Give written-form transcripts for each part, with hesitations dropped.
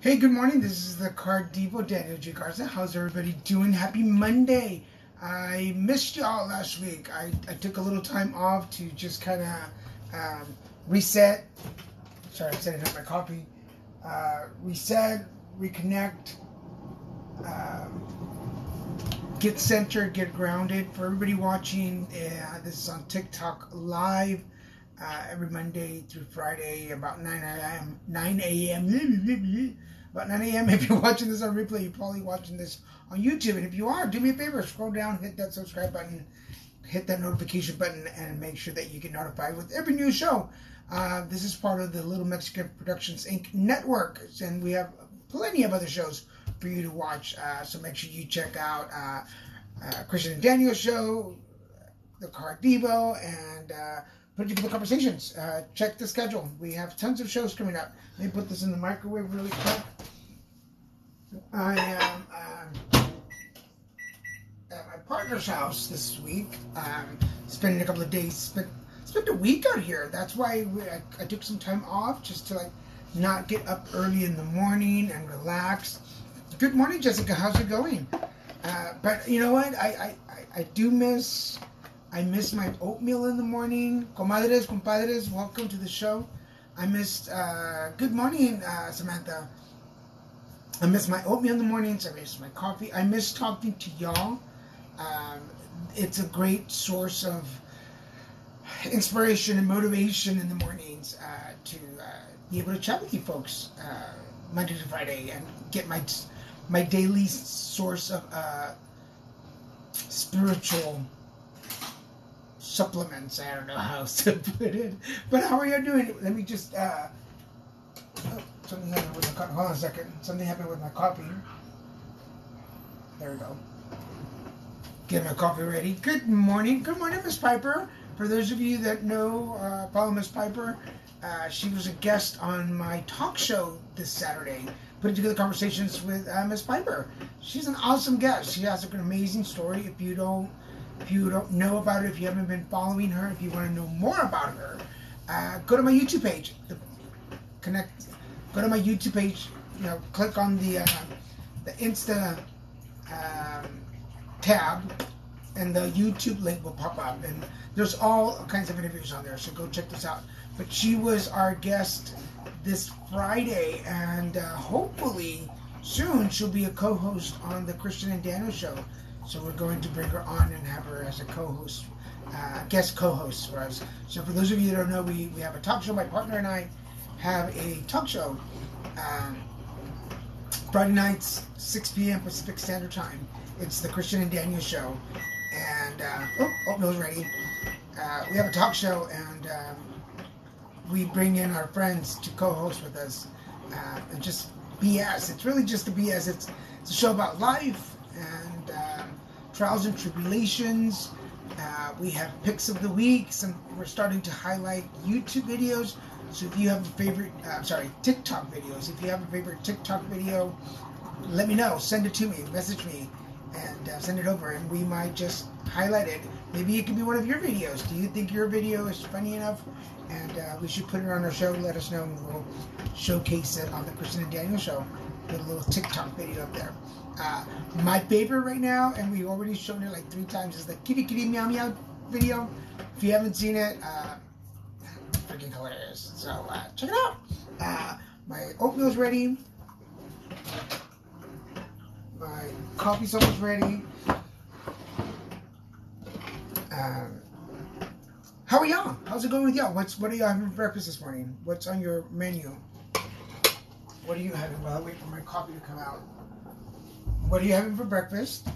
Hey, good morning. This is the Card Depot, Daniel G. Garza. How's everybody doing? Happy Monday. I missed y'all last week. I took a little time off to just kind of reset. Sorry, I'm setting up my coffee. Reset, reconnect, get centered, get grounded. For everybody watching, this is on TikTok Live. Every Monday through Friday about 9 a.m. About 9 a.m. If you're watching this on replay, you're probably watching this on YouTube. And if you are, do me a favor, scroll down, hit that subscribe button, hit that notification button, and make sure that you get notified with every new show. This is part of the Little Mexican Productions Inc. network, and we have plenty of other shows for you to watch. So make sure you check out Christian and Daniel Show, the Card Depot, and Political Conversations. Check the schedule. We have tons of shows coming up. Let me put this in the microwave really quick. I am at my partner's house this week, spending a couple of days. Spent a week out here. That's why I took some time off just to not get up early in the morning and relax. Good morning, Jessica. How's it going? But you know what? I do miss. I miss my oatmeal in the morning. Comadres, compadres, welcome to the show. I missed, good morning, Samantha. I miss my oatmeal in the mornings. I miss my coffee. I miss talking to y'all. It's a great source of inspiration and motivation in the mornings to be able to chat with you folks Monday to Friday and get my daily source of spiritual supplements. I don't know how to put it, but how are you doing? Let me just something happened with my coffee. Hold on a second. Something happened with my coffee. There we go. Get my coffee ready. Good morning, Miss Piper. For those of you that know, follow Miss Piper, she was a guest on my talk show this Saturday, putting together conversations with Miss Piper. She's an awesome guest. She has an amazing story. If you don't know about her, if you haven't been following her, if you want to know more about her, go to my YouTube page. Go to my YouTube page. Click on the Insta tab, and the YouTube link will pop up. And there's all kinds of interviews on there, so go check this out. But she was our guest this Friday, and hopefully soon she'll be a co-host on the Christian and Daniel Show. So we're going to bring her on and have her as a co-host, guest co-host for us. So for those of you that don't know, we have a talk show. My partner and I have a talk show Friday nights, 6 p.m. Pacific Standard Time. It's the Christian and Daniel Show. And, oatmeal's ready. We have a talk show, and we bring in our friends to co-host with us and just BS. It's really just a BS. It's a show about life and trials and tribulations. We have picks of the week. We're starting to highlight YouTube videos. So if you have a favorite, TikTok videos. If you have a favorite TikTok video, let me know. Send it to me. Message me. And send it over. And we might just highlight it. Maybe it could be one of your videos. Do you think your video is funny enough? And we should put it on our show. Let us know. And we'll showcase it on the Christian and Daniel Show. Put a little TikTok video up there. My favorite right now, and we've already shown it like 3 times, is the kitty kitty meow meow video. If you haven't seen it, freaking hilarious. So check it out. My oatmeal's ready. My coffee's almost ready. How are y'all? How's it going with y'all? What are y'all having for breakfast this morning? What's on your menu? What are you having? While I wait for my coffee to come out. What are you having for breakfast?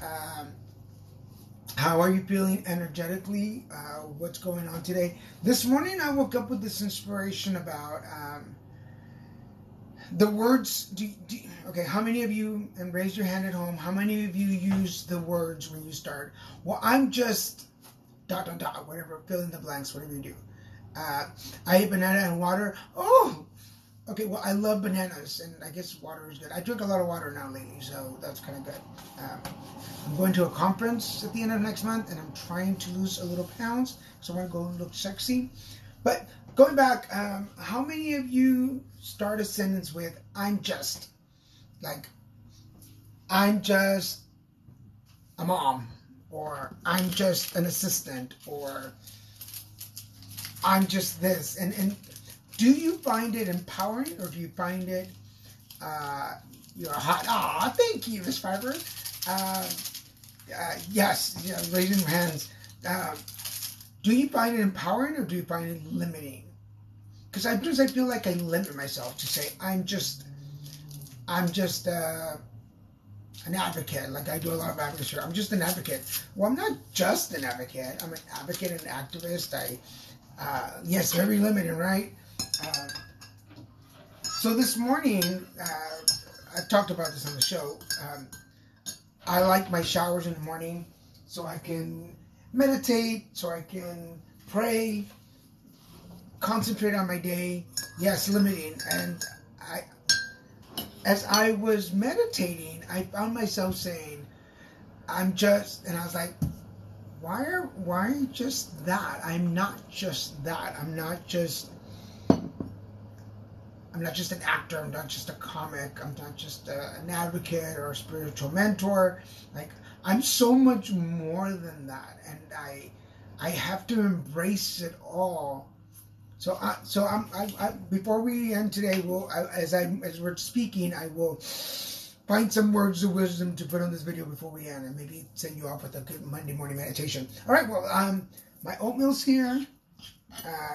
How are you feeling energetically? What's going on today? This morning I woke up with this inspiration about the words. Okay, how many of you, and raise your hand at home, how many of you use the words when you start? Well, I'm just ... whatever, fill in the blanks, whatever you do. I ate banana and water. Oh! Okay, well, I love bananas, and I guess water is good. I drink a lot of water now lately, so that's kind of good. I'm going to a conference at the end of next month, and I'm trying to lose a little pounds, so I want to go and look sexy. But going back, how many of you start a sentence with, I'm just? Like, I'm just a mom, or I'm just an assistant, or I'm just this. And do you find it empowering, or do you find it, you're hot? Aw, thank you, Miss Fiber. Yes, yeah, raising your hands. Do you find it empowering, or do you find it limiting? Because sometimes I feel like I limit myself to say, I'm just an advocate. Like, I do a lot of advocacy. I'm just an advocate. Well, I'm not just an advocate. I'm an advocate and an activist. Yes, very limited, right? So this morning, I talked about this on the show. I like my showers in the morning so I can meditate, so I can pray, concentrate on my day. Yes, limiting. And as I was meditating, I found myself saying, and I was like, why just that? I'm not just that. I'm not just an actor. I'm not just a comic. I'm not just an advocate or a spiritual mentor. Like, I'm so much more than that, and I have to embrace it all. So before we end today, as we're speaking, I will find some words of wisdom to put on this video before we end, and maybe send you off with a good Monday morning meditation. All right, well, my oatmeal's here.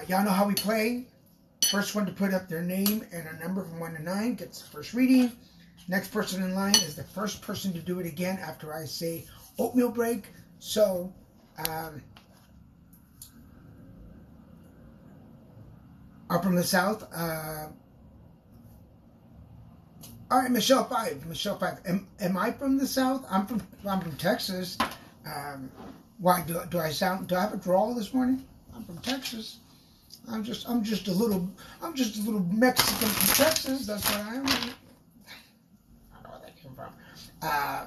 Y'all know how we play. First one to put up their name and a number from 1 to 9 gets the first reading. Next person in line is the first person to do it again after I say oatmeal break. So, up from the south. All right, Michelle 5. Michelle 5. Am I from the south? I'm from Texas. Why do I have a drawl this morning? I'm from Texas. I'm just a little Mexican from Texas. That's what I am. I don't know where that came from.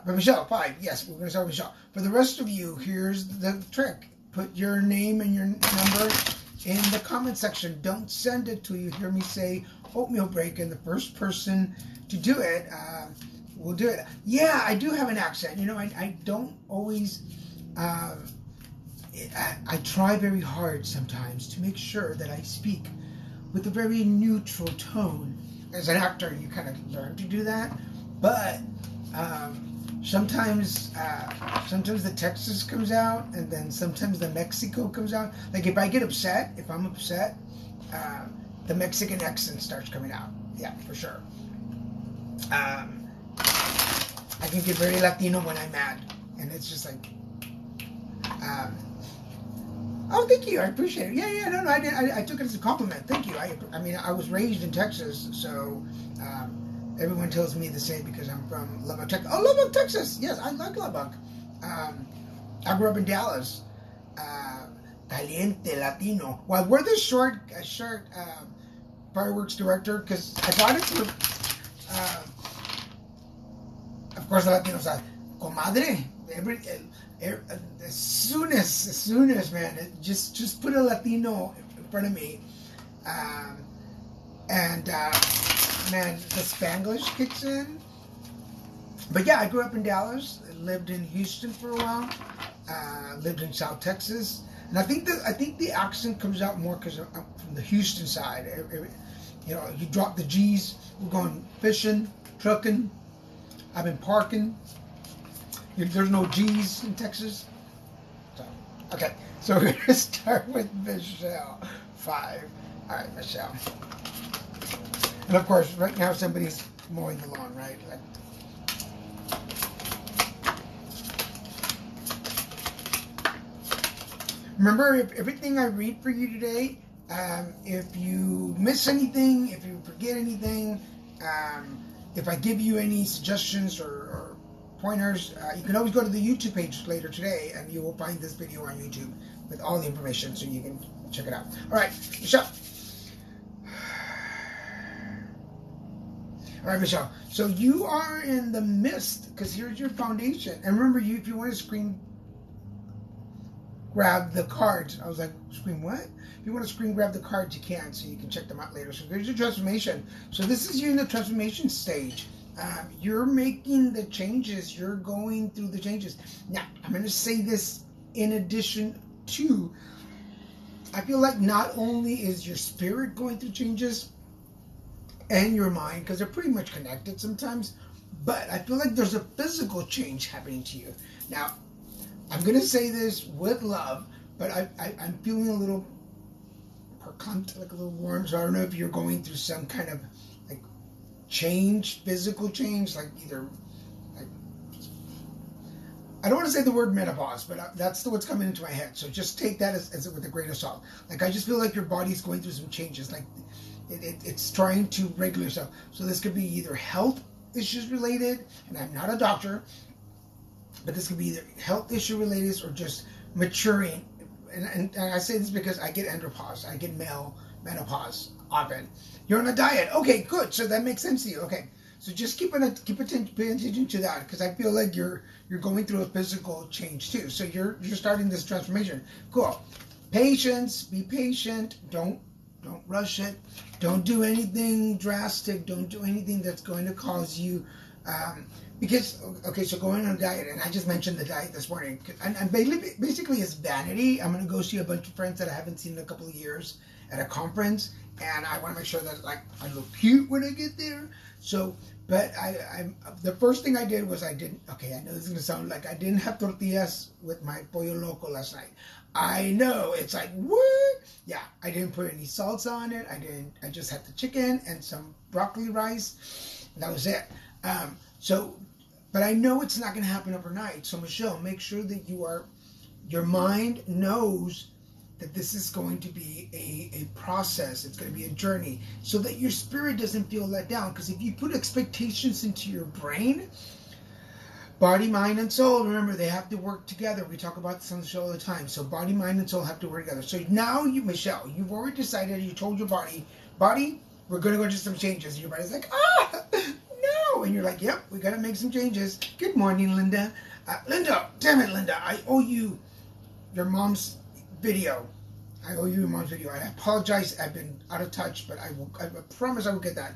But Michelle 5. Yes, we're gonna start with Michelle. For the rest of you, here's the trick. Put your name and your number in the comment section. Don't send it till you hear me say oatmeal break, and the first person to do it will do it. Yeah, I do have an accent. You know, I don't always. I try very hard sometimes to make sure that I speak with a very neutral tone. As an actor, you kind of learn to do that, but sometimes the Texas comes out, and then sometimes the Mexico comes out. Like, if I'm upset, the Mexican accent starts coming out. Yeah, for sure. I can get very Latino when I'm mad, and it's just like, oh, thank you. I appreciate it. Yeah, no, I took it as a compliment. Thank you. I mean, I was raised in Texas, so everyone tells me the same because I'm from Lubbock, Texas. Oh, Lubbock, Texas. Yes, I like Lubbock. I grew up in Dallas. Caliente Latino. Well, we're the short fireworks director, because I got it through. Of course, the Latinos are comadre. As soon as man, just put a Latino in front of me, and man, the Spanglish kicks in. But yeah, I grew up in Dallas, lived in Houston for a while, lived in South Texas, and I think the accent comes out more because I'm from the Houston side. You know, you drop the G's. We're going fishing, trucking. I've been parking. There's no G's in Texas. So, okay. So we're going to start with Michelle 5. All right, Michelle. And of course, right now somebody's mowing the lawn, right? Like, remember, if everything I read for you today, if you miss anything, if you forget anything, if I give you any suggestions or pointers, you can always go to the YouTube page later today, and you will find this video on YouTube with all the information, so you can check it out. All right, Michelle. All right, Michelle. So you are in the midst, because here's your foundation. And remember, if you want to screen grab the cards, I was like, screen what? If you want to screen grab the cards, you can, so you can check them out later. So here's your transformation. So this is you in the transformation stage. You're making the changes. You're going through the changes. Now, I'm going to say this in addition to, I feel like not only is your spirit going through changes and your mind, because they're pretty much connected sometimes, but I feel like there's a physical change happening to you. Now, I'm going to say this with love, but I'm feeling a little percunt, like a little warm, so I don't know if you're going through some kind of like change, physical change, like either, like, I don't want to say the word menopause, but that's what's coming into my head, so just take that as with a grain of salt. Like, I just feel like your body's going through some changes, like it's trying to regulate itself. So this could be either health issues related, and I'm not a doctor, but this could be either health issue related or just maturing. And I say this because I get andropause, I get male menopause often. You're on a diet, okay, good. So that makes sense to you, okay. So just pay attention to that, because I feel like you're going through a physical change too. So you're starting this transformation. Cool. Patience. Be patient. Don't rush it. Don't do anything drastic. Don't do anything that's going to cause you. Because, okay, so going on a diet, and I just mentioned the diet this morning, and basically it's vanity. I'm going to go see a bunch of friends that I haven't seen in a couple of years at a conference, and I want to make sure that, like, I look cute when I get there. So, but the first thing I did was I know this is going to sound like I didn't have tortillas with my pollo loco last night. I know, it's like, what? Yeah, I didn't put any salsa on it. I just had the chicken and some broccoli rice, and that was it. But I know it's not going to happen overnight. So Michelle, make sure that your mind knows that this is going to be a process. It's going to be a journey, so that your spirit doesn't feel let down. Because if you put expectations into your brain, body, mind, and soul, remember, they have to work together. We talk about this on the show all the time. So body, mind, and soul have to work together. So now Michelle, you've already decided, you told your body, we're going to go into some changes. And your body's like, no. And you're like, yep, we got to make some changes. Good morning, Linda. Linda, damn it, Linda. I owe you your mom's video. I apologize. I've been out of touch, but I promise I will get that.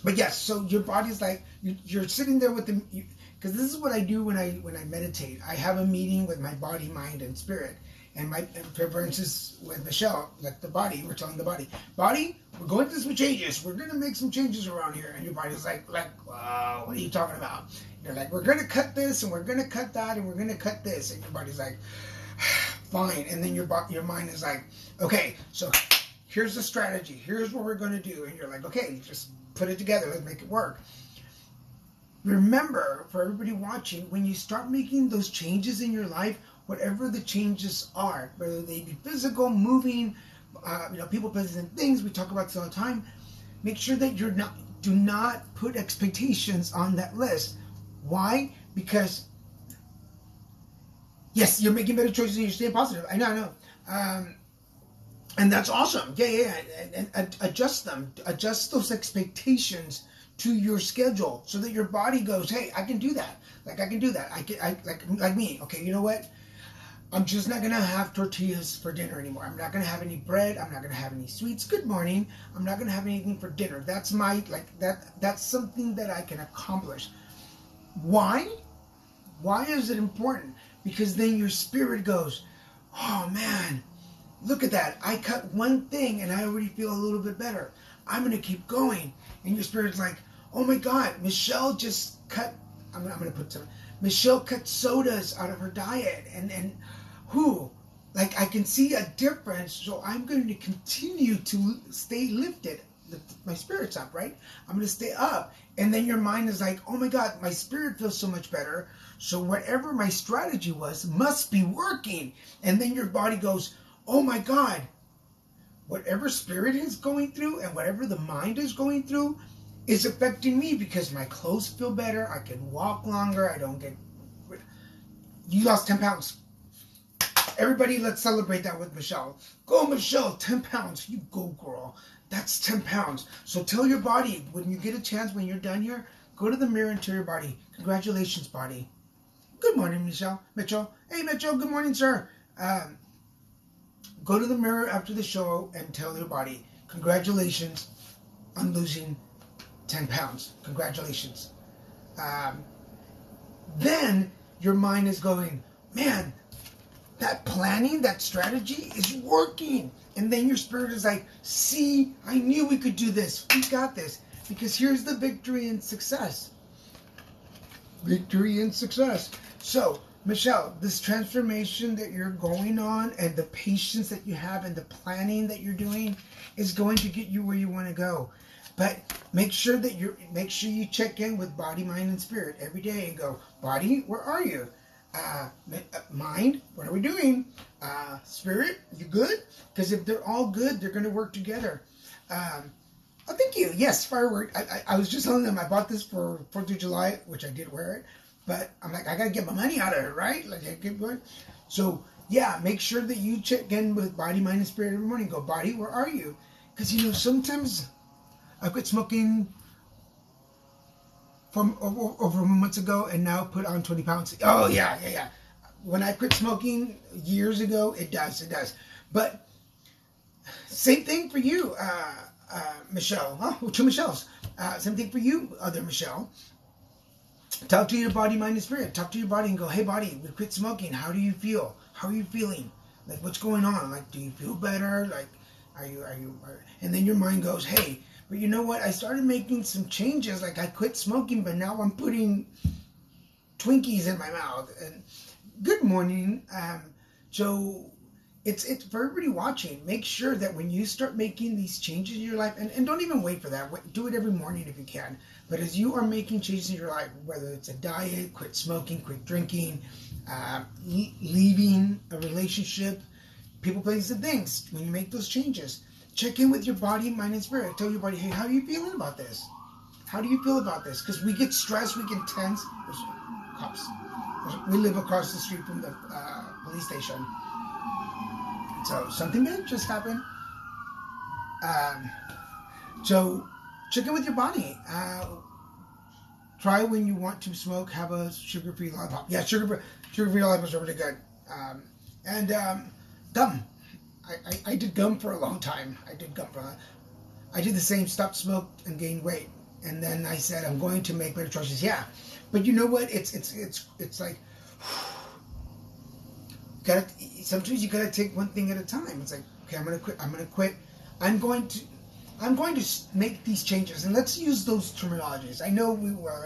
But yes, so your body's like, you're sitting there with them, because this is what I do when I meditate. I have a meeting with my body, mind, and spirit. And for instance, with Michelle, like the body, we're telling the body, we're going through some changes. We're going to make some changes around here. And your body's like, wow, what are you talking about? And you're like, we're going to cut this, and we're going to cut that, and we're going to cut this. And your body's like, fine. And then your mind is like, okay, so here's the strategy. Here's what we're going to do. And you're like, okay, just put it together. Let's make it work. Remember, for everybody watching, when you start making those changes in your life, whatever the changes are, whether they be physical, moving, people, places, and things, we talk about this all the time, make sure that do not put expectations on that list. Why? Because, yes, you're making better choices and you're staying positive. I know. And that's awesome. Yeah. And adjust them. Adjust those expectations to your schedule, so that your body goes, hey, I can do that. Like, I can do that. Like me. Okay, you know what? I'm just not going to have tortillas for dinner anymore. I'm not going to have any bread. I'm not going to have any sweets. Good morning. I'm not going to have anything for dinner. That's that's something that I can accomplish. Why? Why is it important? Because then your spirit goes, oh man, look at that. I cut one thing and I already feel a little bit better. I'm going to keep going. And your spirit's like, oh my God, Michelle just cut, I'm going to put some, Michelle cut sodas out of her diet. And like, I can see a difference. So I'm going to continue to stay lifted. Lift my spirits up, right? I'm going to stay up. And then your mind is like, oh my God, my spirit feels so much better. So whatever my strategy was must be working. And then your body goes, oh my God, whatever spirit is going through and whatever the mind is going through is affecting me, because my clothes feel better. I can walk longer. I don't get... You lost 10 pounds. Everybody, let's celebrate that with Michelle. Go, Michelle, 10 pounds. You go, girl. That's 10 pounds. So tell your body, when you get a chance, when you're done here, go to the mirror and tell your body, congratulations, body. Good morning, Mitchell. Hey, Mitchell, good morning, sir. Go to the mirror after the show and tell your body, congratulations on losing 10 pounds. Congratulations. Then your mind is going, man, that planning, that strategy is working. And then your spirit is like, see, I knew we could do this. We got this. Because here's the victory and success. Victory and success. So, Michelle, this transformation that you're going on and the patience that you have and the planning that you're doing is going to get you where you want to go. But make sure you check in with body, mind, and spirit every day and go, body, where are you? Mind, what are we doing? Spirit, you good? Because if they're all good, they're going to work together. Oh, thank you. Yes, firework. I was just telling them I bought this for 4th of July, which I did wear it. But I'm like, I got to get my money out of it, right? Like, I get going. So, yeah, make sure that you check in with body, mind, and spirit every morning. Go, body, where are you? Because, sometimes I quit smoking from over months ago and now put on 20 pounds. Oh, yeah. When I quit smoking years ago, it does. But same thing for you, Michelle. Oh, 2 Michelles. Same thing for you, other Michelle. Talk to your body, mind, and spirit. Talk to your body and go, hey, body, we quit smoking. How do you feel? How are you feeling? Like, what's going on? Like, do you feel better? Like, are you? And then your mind goes, hey, but you know what? I started making some changes. Like, I quit smoking, but now I'm putting Twinkies in my mouth. And good morning. So it's for everybody watching. Make sure that when you start making these changes in your life, and don't even wait for that. Do it every morning if you can. But as you are making changes in your life, whether it's a diet, quit smoking, quit drinking, leaving a relationship, people, places, and things, when you make those changes, check in with your body, mind, and spirit. Tell your body, hey, how are you feeling about this? How do you feel about this? Because we get stressed, we get tense. There's cops. We live across the street from the police station. So something bad just happened. So check in with your body. Try when you want to smoke, have a sugar-free lollipop. Yeah, sugar-free lollipops are really good. Gum. I did gum for a long time. I did the same, stopped smoke and gained weight. And then I said, I'm going to make better choices. Yeah. But you know what? It's like, sometimes you gotta take one thing at a time. It's like, okay, I'm gonna quit. I'm going to make these changes, and let's use those terminologies. I know we were.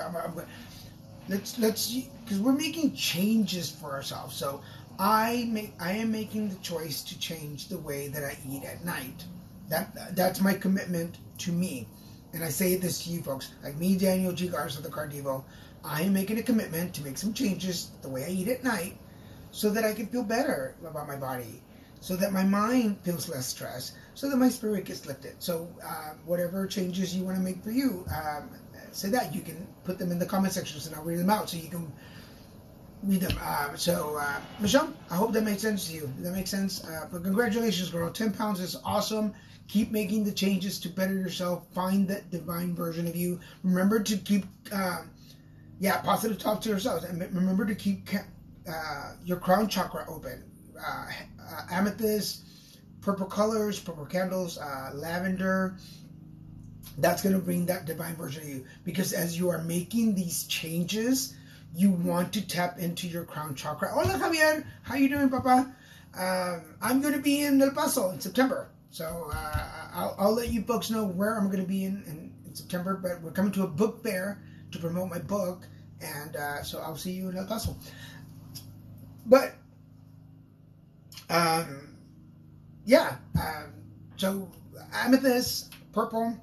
Let's because we're making changes for ourselves. So I am making the choice to change the way that I eat at night. That's my commitment to me, and I say this to you folks, like me, Daniel G. Garza, the Cardivo. I am making a commitment to make some changes the way I eat at night, so that I can feel better about my body, so that my mind feels less stressed, so that my spirit gets lifted. So whatever changes you want to make for you, say that. You can put them in the comment sections and I'll read them out so you can read them. Michelle, I hope that made sense to you. Does that make sense? But congratulations, girl. 10 pounds is awesome. Keep making the changes to better yourself. Find that divine version of you. Remember to keep, positive talk to yourselves. And remember to keep your crown chakra open. Amethyst, purple colors, purple candles, lavender. That's going to bring that divine version of you. Because as you are making these changes, you want to tap into your crown chakra. Hola, Javier. How you doing, Papa? I'm going to be in El Paso in September. So I'll let you folks know where I'm going to be in September. But we're coming to a book fair to promote my book. And so I'll see you in El Paso. But, so amethyst, purple,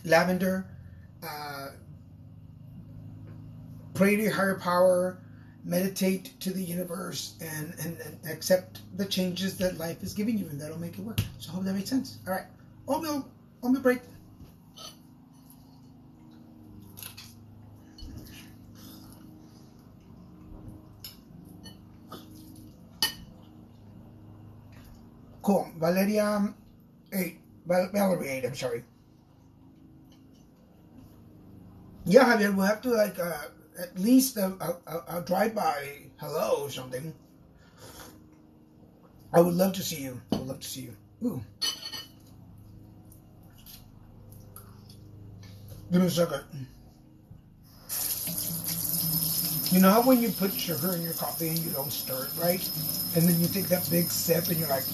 lavender, pray to your higher power, meditate to the universe, and accept the changes that life is giving you, and that'll make it work. So I hope that makes sense. All right, on the break. Cool. Valerie 8, I'm sorry. Yeah, Javier, we'll have to at least a drive-by hello or something. I would love to see you. Ooh. Give me a second. You know how when you put sugar in your coffee and you don't stir it right? And then you take that big sip and you're like,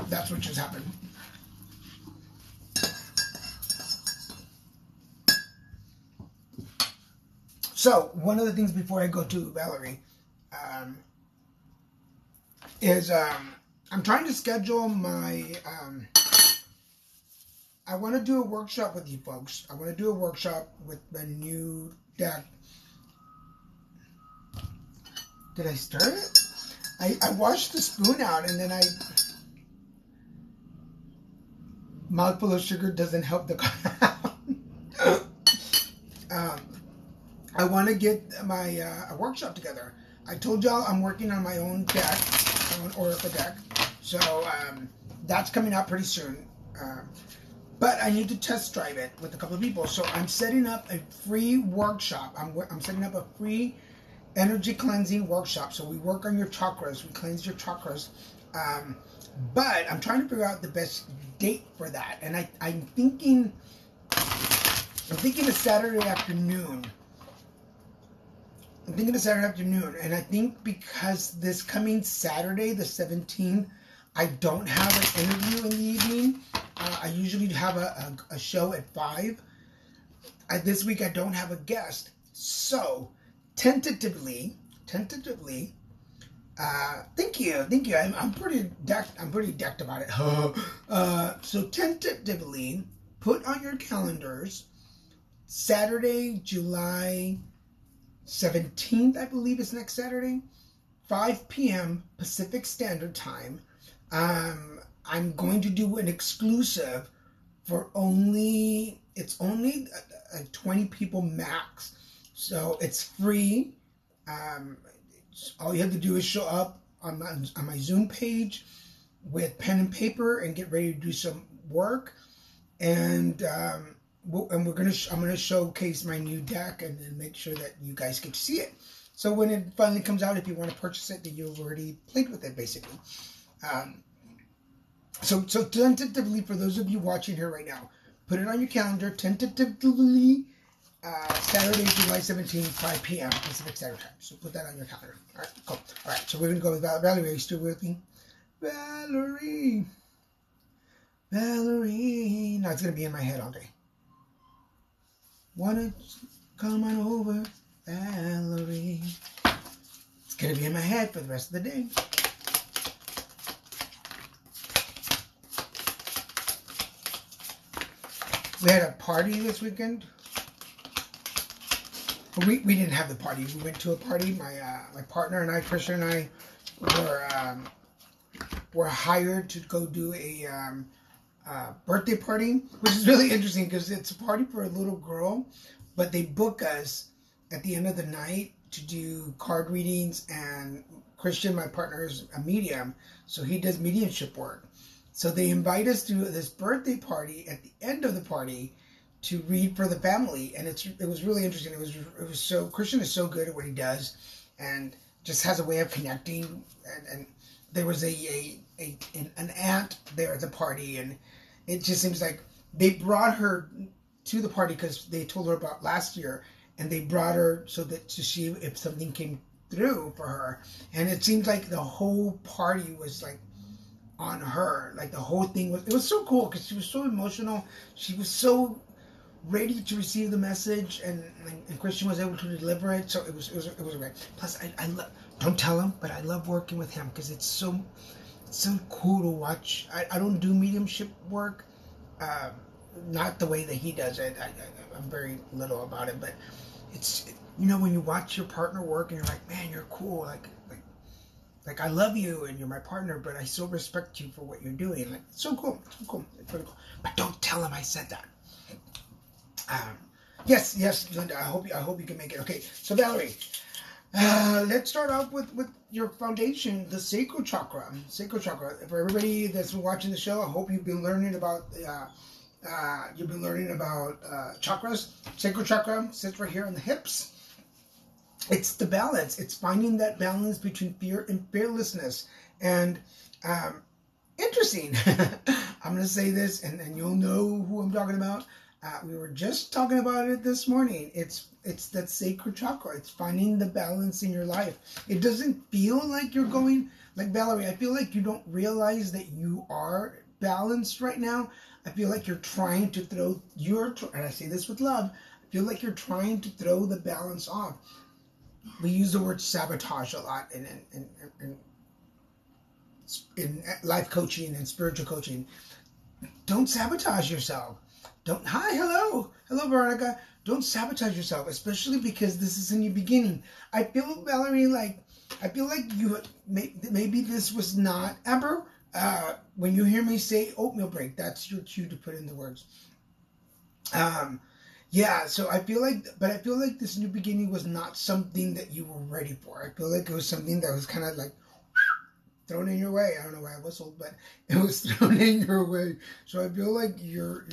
that's what just happened. So, one of the things before I go to Valerie is I'm trying to schedule my... I want to do a workshop with you folks. I want to do a workshop with the new deck. Did I stir it? I washed the spoon out and then mouthful of sugar doesn't help the I want to get my a workshop together. I told y'all I'm working on my own deck, my own Oracle deck. So that's coming out pretty soon. But I need to test drive it with a couple of people. So I'm setting up a free workshop. I'm setting up a free energy cleansing workshop. So we work on your chakras. We cleanse your chakras. But I'm trying to figure out the best date for that. And I'm thinking a Saturday afternoon. And I think because this coming Saturday, the 17th, I don't have an interview in the evening. I usually have a show at 5. This week I don't have a guest. So, tentatively, thank you. I'm pretty decked about it. So tentatively, put on your calendars, Saturday, July 17th, I believe is next Saturday, 5 p.m. Pacific Standard Time. I'm going to do an exclusive for it's only 20 people max. So it's free. All you have to do is show up on my Zoom page with pen and paper and get ready to do some work. And I'm gonna showcase my new deck and then make sure that you guys get to see it. So when it finally comes out, if you want to purchase it, then you've already played with it, basically. So tentatively, for those of you watching here right now, put it on your calendar, tentatively, Saturday, July 17th, 5 p.m. Pacific Standard Time. So put that on your calendar. All right, cool. All right, so we're going to go with Valerie. Are you still with me? Valerie. Now it's going to be in my head all day. Wanna come on over, Valerie. It's going to be in my head for the rest of the day. We had a party this weekend. We didn't have the party. We went to a party. My partner and I, Christian and I, were hired to go do a birthday party, which is really interesting because it's a party for a little girl, but they book us at the end of the night to do card readings, and Christian, my partner, is a medium, so he does mediumship work. So they invite us to this birthday party at the end of the party to read for the family, and it was really interesting. It was so, Christian is so good at what he does, and just has a way of connecting. And there was an aunt there at the party, and it just seems like they brought her to the party because they told her about last year, and they brought her to see if something came through for her. And it seems like the whole party was like on her, like the whole thing was so cool because she was so emotional. She was so ready to receive the message, and Christian was able to deliver it. So it was great. Plus, I love, don't tell him, but I love working with him because it's so cool to watch. I don't do mediumship work, not the way that he does it. I'm very little about it, but it's, when you watch your partner work and you're like, man, you're cool. Like I love you and you're my partner, but I still respect you for what you're doing. Like, it's so cool. It's really cool. But don't tell him I said that. Yes, Linda. I hope you can make it. Okay, so Valerie, let's start off with your foundation, the sacral chakra. Sacral chakra. For everybody that's been watching the show, I hope you've been learning about chakras. Sacral chakra sits right here on the hips. It's the balance. It's finding that balance between fear and fearlessness. And interesting. I'm going to say this, and you'll know who I'm talking about. We were just talking about it this morning. It's that sacral chakra. It's finding the balance in your life. It doesn't feel like you're going, like Valerie, I feel like you don't realize that you are balanced right now. I feel like you're trying to throw and I say this with love, I feel like you're trying to throw the balance off. We use the word sabotage a lot in life coaching and spiritual coaching. Don't sabotage yourself. Hello, Veronica. Don't sabotage yourself, especially because this is a new beginning. I feel, Valerie, I feel like you maybe this was not Amber. When you hear me say oatmeal break, that's your cue to put in the words. Yeah. So I feel like this new beginning was not something that you were ready for. I feel like it was something that was kind of like thrown in your way. I don't know why I whistled, but it was thrown in your way. So I feel like you're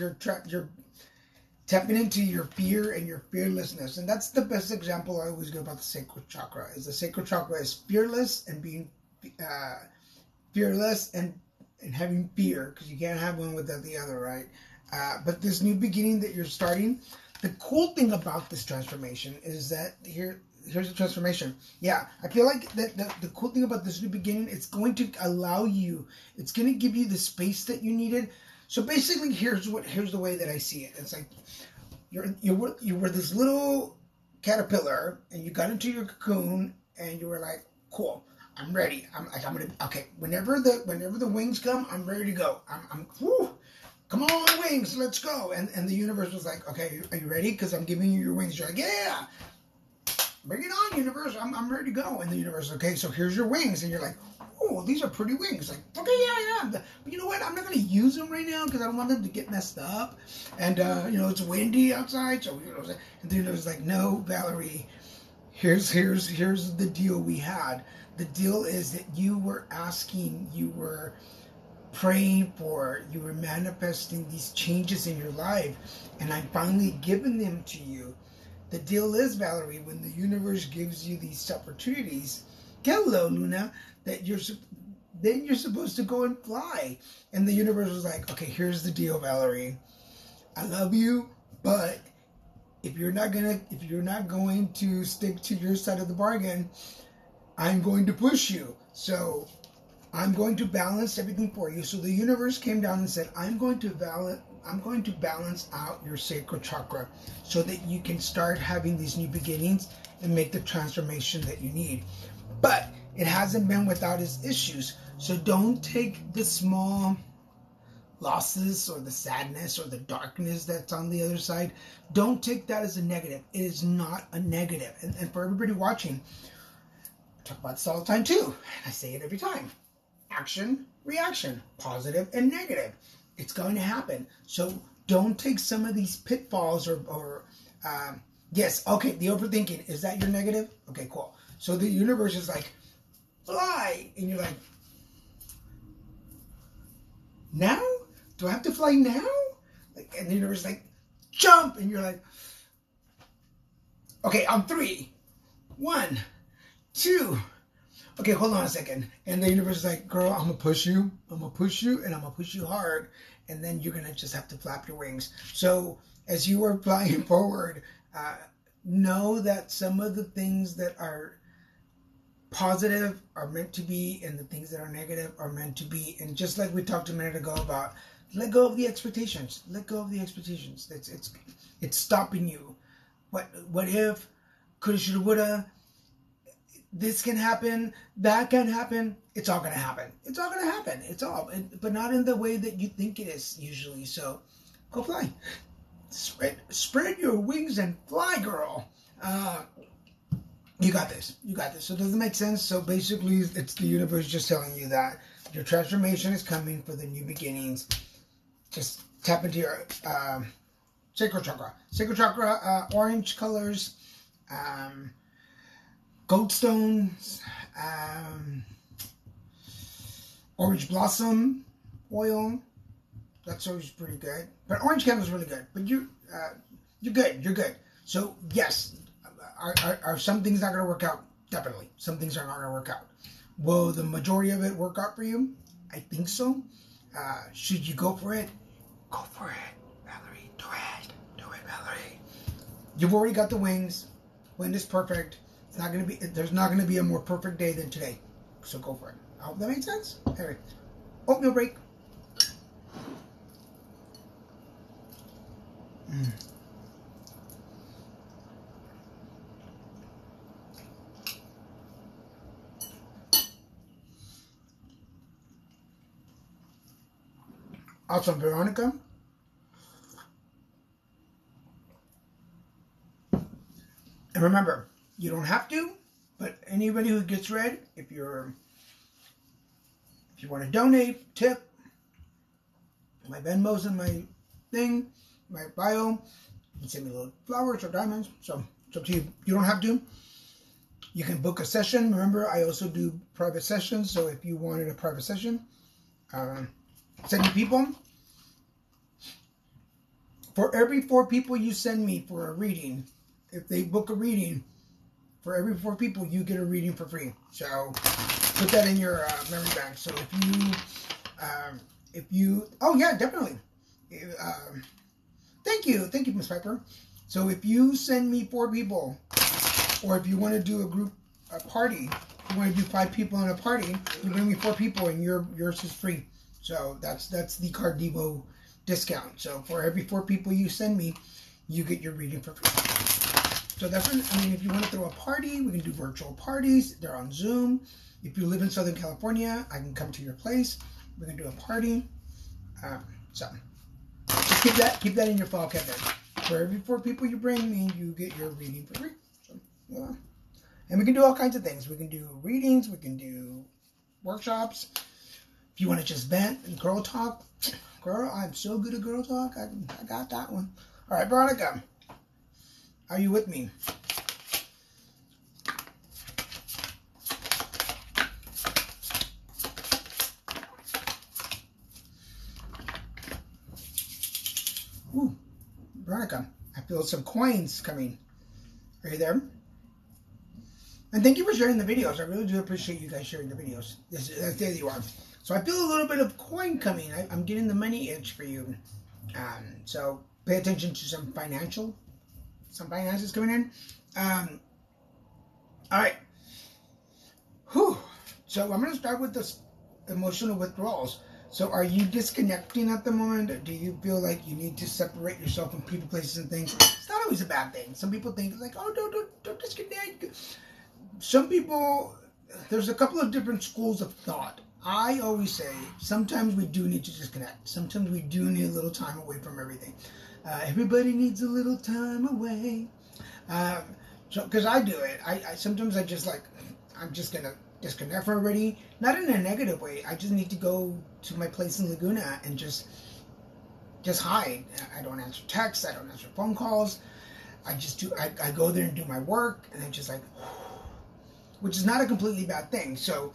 tapping into your fear and your fearlessness. And that's the best example I always give about the sacral chakra. Is the sacral chakra is fearless and being fearless and having fear, because you can't have one without the other, right? But this new beginning that you're starting, the cool thing about this transformation is that here's the transformation. Yeah, I feel like the cool thing about this new beginning, it's going to allow you, it's going to give you the space that you needed. So basically, here's the way that I see it. It's like you were this little caterpillar, and you got into your cocoon, and you were like, cool, I'm ready. Whenever the wings come, I'm ready to go. Whew, come on, wings, let's go. And the universe was like, okay, are you ready? Because I'm giving you your wings. You're like, yeah. Bring it on, universe. I'm ready to go. And the universe, okay, so here's your wings. And you're like, oh, these are pretty wings. Like, okay, yeah. But you know what? I'm not going to use them right now because I don't want them to get messed up. And, it's windy outside. So, and the universe is like, no, Valerie, here's the deal we had. The deal is that you were praying for, you were manifesting these changes in your life. And I'm finally giving them to you. The deal is, Valerie, when the universe gives you these opportunities, hello, Luna, then you're supposed to go and fly. And the universe was like, okay, here's the deal, Valerie. I love you, but if you're not going to stick to your side of the bargain, I'm going to push you. So I'm going to balance everything for you. So the universe came down and said, I'm going to balance out your sacral chakra so that you can start having these new beginnings and make the transformation that you need. But it hasn't been without its issues. So don't take the small losses or the sadness or the darkness that's on the other side. Don't take that as a negative. It is not a negative. And for everybody watching, I talk about this all the time too. I say it every time. Action, reaction, positive and negative. It's going to happen. So don't take some of these pitfalls or yes, okay, the overthinking. Is that your negative? Okay, cool. So the universe is like, fly. And you're like, now? Do I have to fly now? And the universe is like, jump. And you're like, okay, on 3. 1, 2. Okay, hold on a second. And the universe is like, girl, I'm going to push you. I'm going to push you, and I'm going to push you hard. And then you're going to just have to flap your wings. So as you are flying forward, know that some of the things that are positive are meant to be, and the things that are negative are meant to be. And just like we talked a minute ago about, let go of the expectations. Let go of the expectations. It's stopping you. What if? Coulda, shoulda, woulda. This can happen. That can happen. It's all going to happen. It's all going to happen. But not in the way that you think it is usually. So go fly. Spread your wings and fly, girl. You got this. You got this. So does it make sense? So basically, it's the universe just telling you that your transformation is coming for the new beginnings. Just tap into your sacral chakra. Sacral chakra, orange colors, gold stones, orange blossom oil. That's always pretty good. But orange candle is really good. But you're good. You're good. So yes, are some things not going to work out? Definitely. Some things are not going to work out. Will the majority of it work out for you? I think so. Should you go for it? Go for it, Valerie. Do it. Do it, Valerie. You've already got the wings. Wind is perfect. It's not gonna be. There's not gonna be a more perfect day than today. So go for it. I hope that makes sense. Anyway, oatmeal break. Also, Veronica. And remember, you don't have to, but anybody who gets red, if you want to donate, tip, my Venmo's in my thing, my bio, you can send me little flowers or diamonds. So it's up to you. You don't have to. You can book a session. Remember, I also do private sessions. So if you wanted a private session, send me people. For every 4 people you send me for a reading, if they book a reading, for every 4 people, you get a reading for free. So put that in your memory bank. So if you, oh yeah, definitely. Thank you, Miss Piper. So if you send me 4 people, or if you want to do a party, if you want to do 5 people in a party, you bring me 4 people and yours is free. So that's the Card Devo discount. So for every 4 people you send me, you get your reading for free. So that's when, I mean, if you want to throw a party, we can do virtual parties. They're on Zoom. If you live in Southern California, I can come to your place. We can do a party. So just keep that in your file cabinet. For every 4 people you bring me, you get your reading for free. So, yeah. And we can do all kinds of things. We can do readings. We can do workshops. If you want to just vent and girl talk, girl, I'm so good at girl talk. I got that one. All right, Veronica, are you with me? Ooh, Veronica, I feel some coins coming. Are you there? And thank you for sharing the videos. I really do appreciate you guys sharing the videos. There you are. So I feel a little bit of coin coming. I'm getting the money itch for you. So pay attention to some finances coming in. All right. Whew. So I'm going to start with this emotional withdrawals. So are you disconnecting at the moment? Do you feel like you need to separate yourself from people, places, and things? It's not always a bad thing. Some people think like, oh, don't disconnect. Some people, there's a couple of different schools of thought. I always say, sometimes we do need to disconnect. Sometimes we do need a little time away from everything. Everybody needs a little time away. So, because I do it. I sometimes I just like, I'm just going to disconnect from everybody. Not in a negative way. I just need to go to my place in Laguna and just hide. I don't answer texts. I don't answer phone calls. I just do, I go there and do my work, and I'm just like, which is not a completely bad thing. So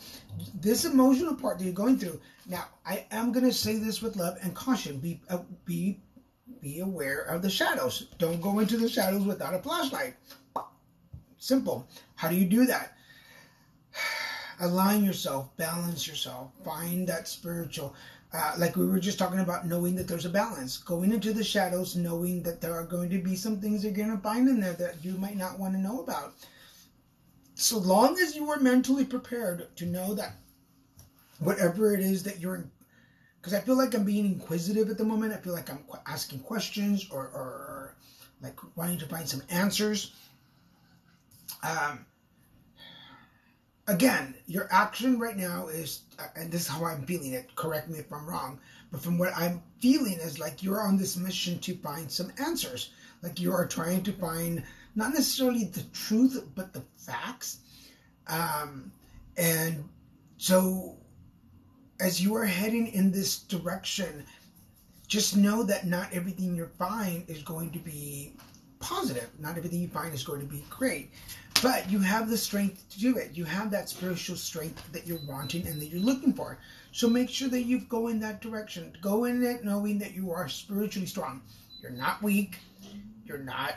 this emotional part that you're going through, now I am going to say this with love and caution. Be aware of the shadows. Don't go into the shadows without a flashlight. Simple. How do you do that? Align yourself, balance yourself, find that spiritual, like we were just talking about, knowing that there's a balance. Going into the shadows, knowing that there are going to be some things you're going to find in there that you might not want to know about. So long as you are mentally prepared to know that whatever it is that you're in, because I feel like I'm being inquisitive at the moment. I feel like I'm asking questions or like wanting to find some answers. Again, your action right now is, and this is how I'm feeling it, correct me if I'm wrong, but from what I'm feeling is like you're on this mission to find some answers. Like you are trying to find not necessarily the truth, but the facts. And so as you are heading in this direction, just know that not everything you find is going to be positive. Not everything you find is going to be great. But you have the strength to do it. You have that spiritual strength that you're wanting and that you're looking for. So make sure that you go in that direction. Go in it knowing that you are spiritually strong. You're not weak. You're not...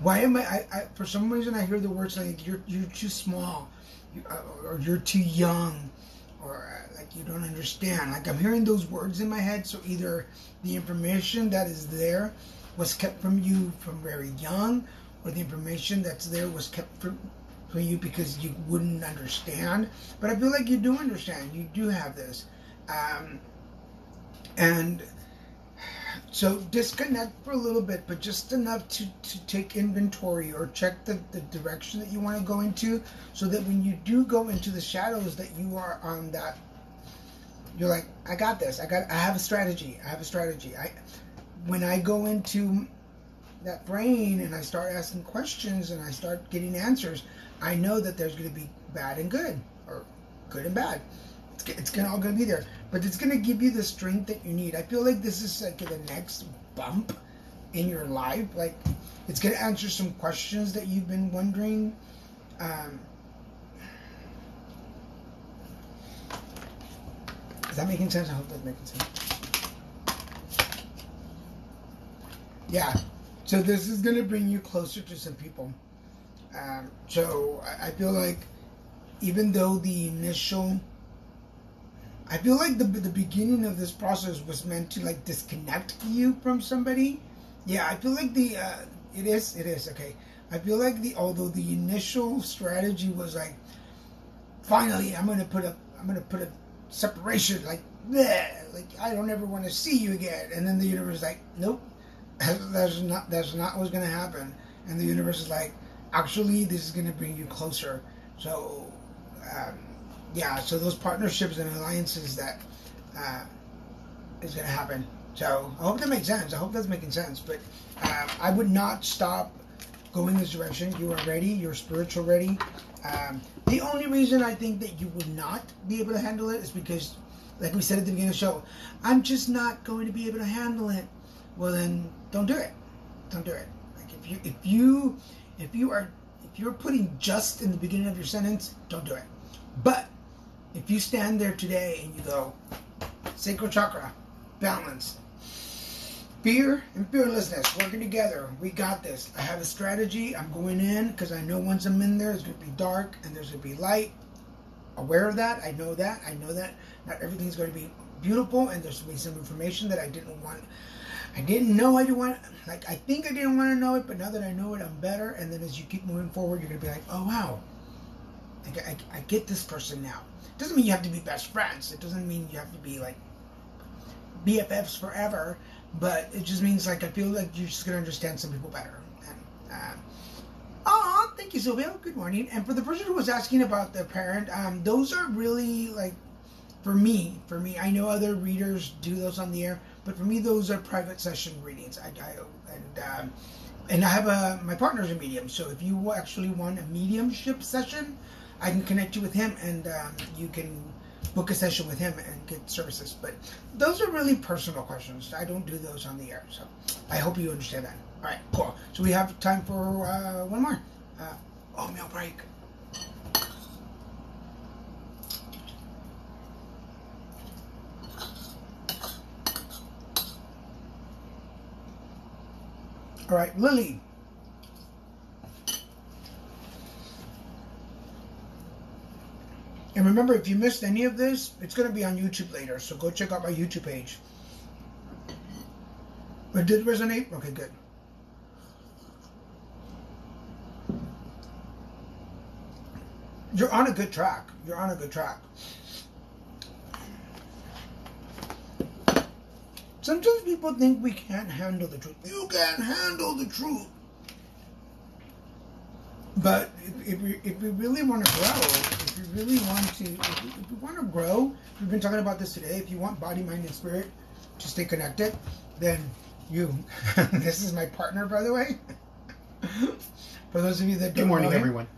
Why am I for some reason I hear the words like you're too small, or you're too young, or like you don't understand. Like I'm hearing those words in my head. So either the information that is there was kept from you from very young, or the information that's there was kept from you because you wouldn't understand. But I feel like you do understand. You do have this. And so disconnect for a little bit, but just enough to take inventory or check the direction that you want to go into, so that when you do go into the shadows, that you are on that, you're like, I got this. I have a strategy. When I go into that brain and I start asking questions and I start getting answers, I know that there's going to be bad and good, or good and bad. It's all going to be there, but it's going to give you the strength that you need. I feel like this is like the next bump in your life. Like it's going to answer some questions that you've been wondering. Is that making sense? I hope that's making sense. Yeah. So this is going to bring you closer to some people. So I feel like even though the initial, I feel like the beginning of this process was meant to like disconnect you from somebody. Yeah, I feel like it is okay. I feel like although the initial strategy was like, finally I'm gonna put a separation, like bleh, like I don't ever want to see you again, and then the universe is like, nope, that's not what's gonna happen, and the universe is like, actually this is gonna bring you closer. So yeah, so those partnerships and alliances that is going to happen. So I hope that makes sense. I hope that's making sense. But I would not stop going this direction. You are ready. You're spiritual ready. The only reason I think that you would not be able to handle it is because, like we said at the beginning of the show, I'm just not going to be able to handle it. Well, then don't do it. Don't do it. Like if you're putting just in the beginning of your sentence, don't do it. But if you stand there today and you go, sacral chakra, balance, fear and fearlessness, working together, we got this. I have a strategy. I'm going in because I know once I'm in there, it's going to be dark and there's going to be light. Aware of that. I know that. Not everything's going to be beautiful, and there's going to be some information that I didn't know I didn't want. Like, I think I didn't want to know it, but now that I know it, I'm better. And then as you keep moving forward, you're going to be like, oh, wow. I get this person now. It doesn't mean you have to be best friends. It doesn't mean you have to be like BFFs forever. But it just means like I feel like you're just gonna understand some people better. And thank you, Sylvia. Good morning. And for the person who was asking about their parent, those are really like for me. I know other readers do those on the air, but for me, those are private session readings. And I have my partner's a medium. So if you actually want a mediumship session, I can connect you with him, and you can book a session with him and get services. But those are really personal questions. I don't do those on the air. So I hope you understand that. All right, cool. So we have time for one more. Meal break. All right, Lily. And remember, if you missed any of this, it's going to be on YouTube later, so go check out my YouTube page. But did it resonate? Okay, good. You're on a good track. Sometimes people think we can't handle the truth. You can't handle the truth. But if we really want to grow, if we want to grow, we've been talking about this today. If you want body, mind, and spirit to stay connected, then this is my partner, by the way. For those of you that don't know, good morning, everyone.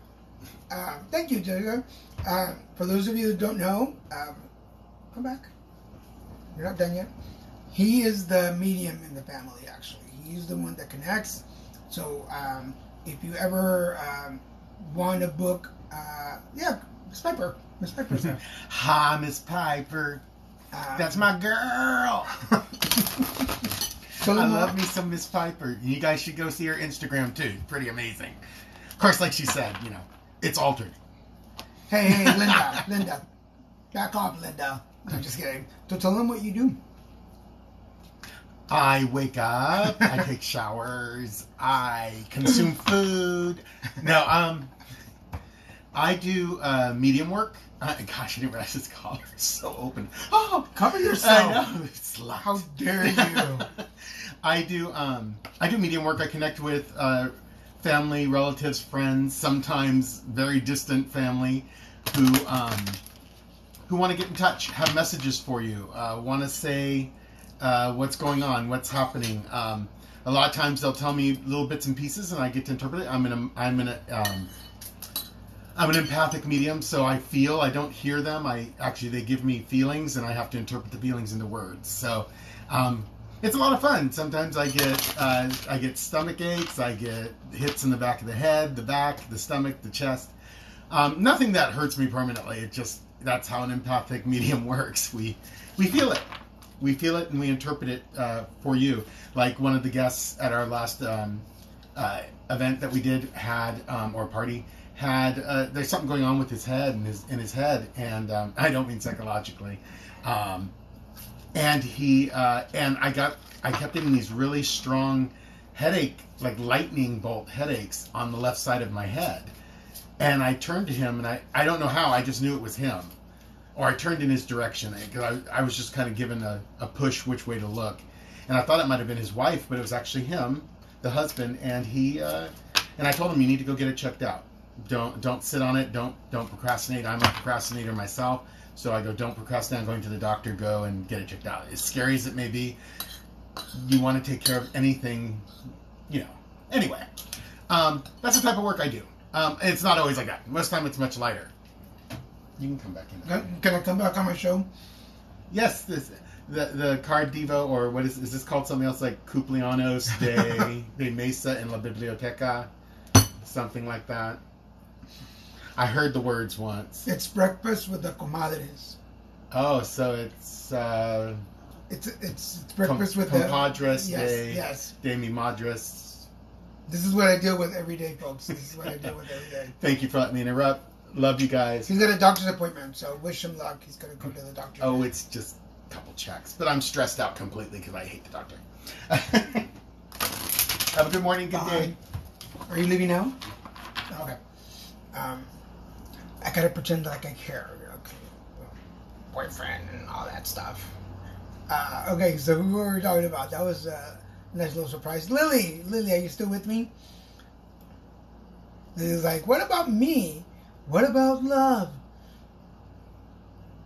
Thank you, Jessica. For those of you that don't know, come back. You're not done yet. He is the medium in the family, actually. He's the one that connects. So, if you ever want a book, Miss Piper. Miss Piper's there. Hi, Miss Piper. That's my girl. I love me some Miss Piper. You guys should go see her Instagram too. Pretty amazing. Of course, like she said, it's altered. Hey, Linda. Back off, Linda. No, just kidding. So tell them what you do. I wake up, I take showers, I consume food. No, I do medium work. Gosh, I didn't realize this collar is so open. Oh, Cover yourself. I know, it's locked. How dare you? I do medium work. I connect with family, relatives, friends, sometimes very distant family who want to get in touch, have messages for you, want to say what's going on, what's happening. A lot of times they'll tell me little bits and pieces, and I get to interpret it. I'm an empathic medium, so I feel. I don't hear them. They give me feelings, and I have to interpret the feelings into words. So it's a lot of fun. Sometimes I get stomach aches. I get hits in the back of the head, the back, the stomach, the chest. Nothing that hurts me permanently. It just, that's how an empathic medium works. We feel it. We feel it and we interpret it for you. Like one of the guests at our last event that we did had, or party, had there's something going on with his head and his head, and I don't mean psychologically. And he and I kept getting these really strong headache, like lightning bolt headaches on the left side of my head. And I turned to him, and I don't know how, I just knew it was him. Or I turned in his direction, because I was just kind of given a push which way to look. And I thought it might have been his wife, but it was actually him, the husband, and and I told him, you need to go get it checked out. Don't sit on it, don't procrastinate. I'm a procrastinator myself, so I go, don't procrastinate, I'm going to the doctor, go and get it checked out. As scary as it may be, you want to take care of anything, Anyway, that's the type of work I do. It's not always like that. Most of the time it's much lighter. You can come back in. Can I come back on my show? Yes, the Card Diva, or what is this called, something else like Cumpleaños de Mesa en la Biblioteca? Something like that. I heard the words once. It's breakfast with the comadres. Oh, so it's breakfast with compadres yes. de mi madres. This is what I deal with every day, folks. This is what I deal with every day. Thank you for letting me interrupt. Love you guys. He's got a doctor's appointment, so wish him luck. He's going to go to the doctor. Oh, it's just a couple checks. But I'm stressed out completely because I hate the doctor. Have a good morning, good day. Are you leaving now? Okay. I got to pretend like I care. Okay. Boyfriend and all that stuff. Okay, so who were we talking about? That was a nice little surprise. Lily, are you still with me? Lily's like, what about me? What about love?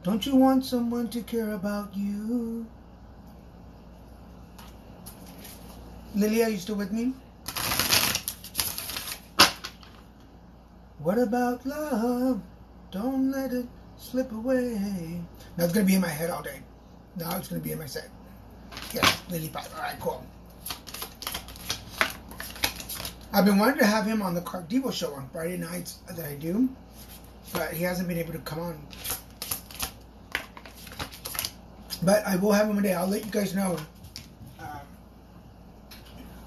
Don't you want someone to care about you? Lily, are you still with me? What about love? Don't let it slip away. Now it's going to be in my head all day. Now it's going to be in my set. Yes, Lily Pipe. All right, cool. I've been wanting to have him on the Card Diva show on Friday nights that I do, but he hasn't been able to come on. But I will have him one day. I'll let you guys know.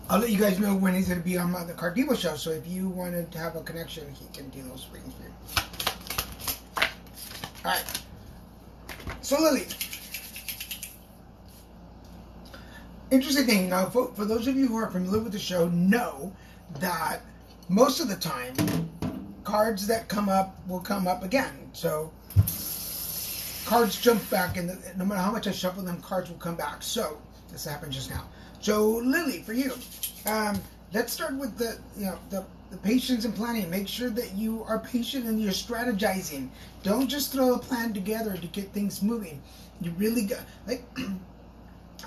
I'll let you guys know when he's going to be on the Card Diva show. So if you wanted to have a connection, he can do those readings for you. All right. So Lily, interesting thing. Now, for those of you who are familiar with the show, know that most of the time, cards that come up will come up again. So cards jump back, and no matter how much I shuffle them, cards will come back. So this happened just now. So Lily, for you, let's start with the patience and planning. Make sure that you are patient and you're strategizing. Don't just throw a plan together to get things moving. You really got, like,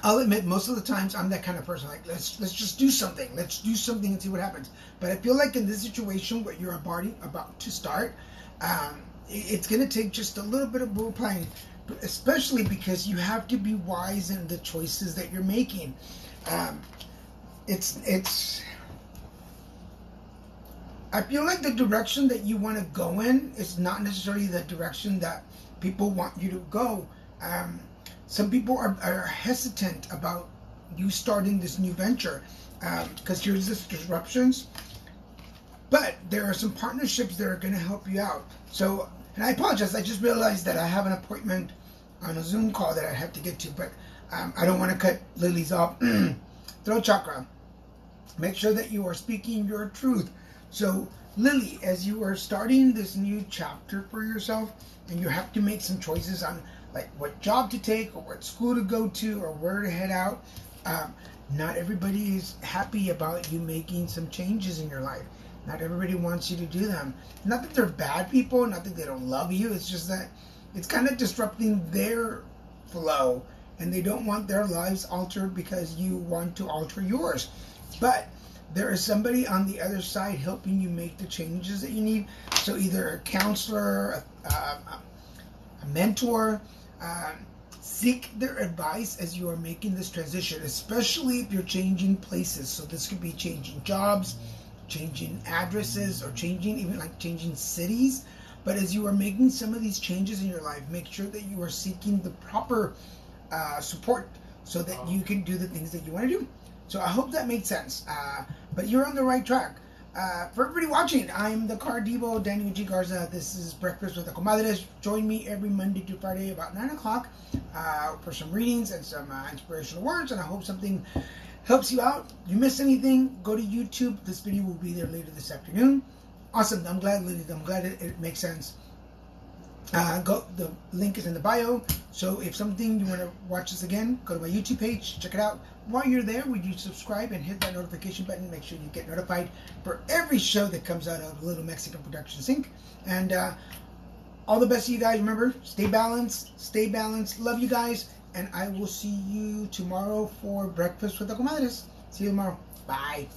I'll admit, most of the times I'm that kind of person. Like, let's just do something. Let's do something and see what happens. But I feel like in this situation where you're about to start, it's going to take just a little bit of role playing, especially because you have to be wise in the choices that you're making. I feel like the direction that you want to go in is not necessarily the direction that people want you to go. Some people are hesitant about you starting this new venture because there's this disruptions. But there are some partnerships that are going to help you out. So And I apologize. I just realized that I have an appointment on a Zoom call that I have to get to, but I don't want to cut Lily's off. Throat chakra. Make sure that you are speaking your truth. So, Lily, as you are starting this new chapter for yourself, and you have to make some choices on like what job to take or what school to go to or where to head out, not everybody is happy about you making some changes in your life. Not everybody wants you to do them. Not that they're bad people, not that they don't love you. It's just that it's kind of disrupting their flow, and they don't want their lives altered because you want to alter yours. But there is somebody on the other side helping you make the changes that you need. So either a counselor, a mentor, seek their advice as you are making this transition, especially if you're changing places. So this could be changing jobs, changing addresses, or changing cities. But as you are making some of these changes in your life, make sure that you are seeking the proper support so that you can do the things that you want to do. So I hope that made sense. But you're on the right track. For everybody watching, I'm the Car Divo, Daniel G. Garza. This is Breakfast with the Comadres. Join me every Monday to Friday about 9 o'clock for some readings and some inspirational words. And I hope something helps you out. You miss anything, go to YouTube. This video will be there later this afternoon. Awesome. I'm glad it makes sense. The link is in the bio. So if something you want to watch this again, go to my YouTube page, check it out. While you're there, would you subscribe and hit that notification button? Make sure you get notified for every show that comes out of Little Mexican Productions Inc. And all the best to you guys. Remember, stay balanced. Stay balanced. Love you guys. And I will see you tomorrow for Breakfast with the Comadres. See you tomorrow. Bye.